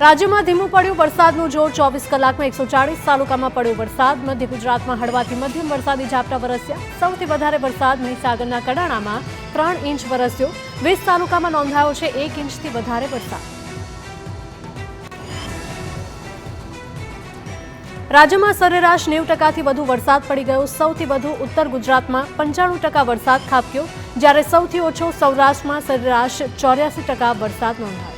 રાજ્યમાં ધીમું પડ્યું વરસાદનું જોર 24 કલાકમાં 140 તાલુકામાં પડ્યો વરસાદ। મધ્ય ગુજરાતમાં હળવાથી મધ્યમ વરસાદી ઝાપટા વરસ્યા। સૌથી વધારે વરસાદ મહીસાગરના કડાણામાં 3 ઇંચ વરસ્યો। 20 તાલુકામાં નોંધાયો છે 1 ઇંચથી વધારે વરસાદ। રાજ્યમાં સરેરાશ 90%થી વધુ વરસાદ પડી ગયો। સૌથી વધુ ઉત્તર ગુજરાતમાં 95% વરસાદ ખાબક્યો, જ્યારે સૌથી ઓછો સૌરાષ્ટ્રમાં સરેરાશ 84% વરસાદ નોંધાયો।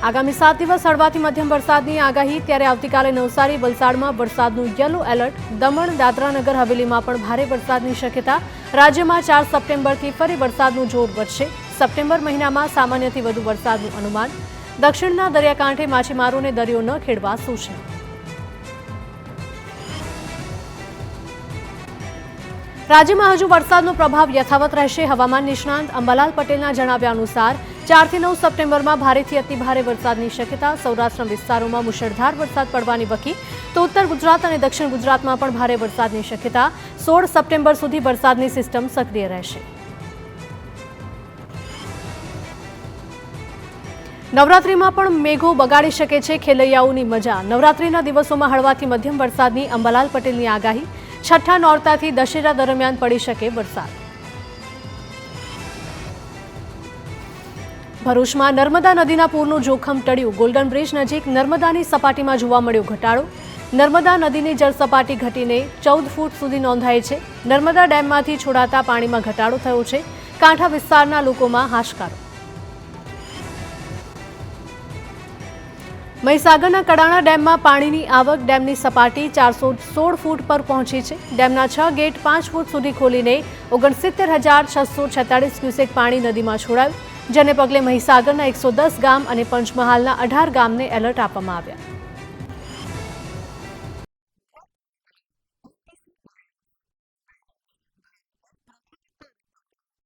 આગામી 7 દિવસ હળવાથી મધ્યમ વરસાદની આગાહી। ત્યારે આવતીકાલે નવસારી, વલસાડમાં વરસાદનું યલો એલર્ટ। દમણ, દાદરા નગર હવેલીમાં પણ ભારે વરસાદની શક્યતા। રાજ્યમાં 4 સપ્ટેમ્બરથી ફરી વરસાદનું જોર વધશે। સપ્ટેમ્બર મહિનામાં સામાન્યથી વધુ વરસાદનું અનુમાન। દક્ષિણના દરિયાકાંઠે માછીમારોને દરિયો ન ખેડવા સૂચના। રાજ્યમાં હજુ વરસાદનો પ્રભાવ યથાવત રહેશે। હવામાન નિષ્ણાંત અંબાલાલ પટેલના જણાવ્યા અનુસાર 4 થી 9 સપ્ટેમ્બરમાં ભારેથી અતિભારે વરસાદની શક્યતા। સૌરાષ્ટ્રના વિસ્તારોમાં મુશળધાર વરસાદ પડવાની વકી, તો ઉત્તર ગુજરાત અને દક્ષિણ ગુજરાતમાં પણ ભારે વરસાદની શક્યતા। 16 સપ્ટેમ્બર સુધી વરસાદની સિસ્ટમ સક્રિય રહેશે। નવરાત્રીમાં પણ મેઘો બગાડી શકે છે ખેલૈયાઓની મજા। નવરાત્રીના દિવસોમાં હળવાથી મધ્યમ વરસાદની અંબાલાલ પટેલની આગાહી। છઠ્ઠા નોરતાથી દશેરા દરમિયાન પડી શકે વરસાદ। ભરૂચમાં નર્મદા નદીના પૂરનું જોખમ ટળ્યું। ગોલ્ડન બ્રિજ નજીક નર્મદાની સપાટીમાં જોવા મળ્યો ઘટાડો। નર્મદા નદીની જળસપાટી ઘટીને 14 ફૂટ સુધી નોંધાઈ છે। નર્મદા ડેમમાંથી છોડાતા પાણીમાં ઘટાડો થયો છે। કાંઠા વિસ્તારના લોકોમાં હાશકારો। મહીસાગરના કડાણા ડેમમાં પાણીની આવક। ડેમની સપાટી 416 ફૂટ પર પહોંચી છે। ડેમના 6 ગેટ 5 ફૂટ સુધી ખોલીને 69,646 ક્યુસેક પાણી નદીમાં છોડાયું, જેને પગલે મહીસાગરના 110 ગામ અને પંચમહાલના 18 ગામને એલર્ટ આપવામાં આવ્યા।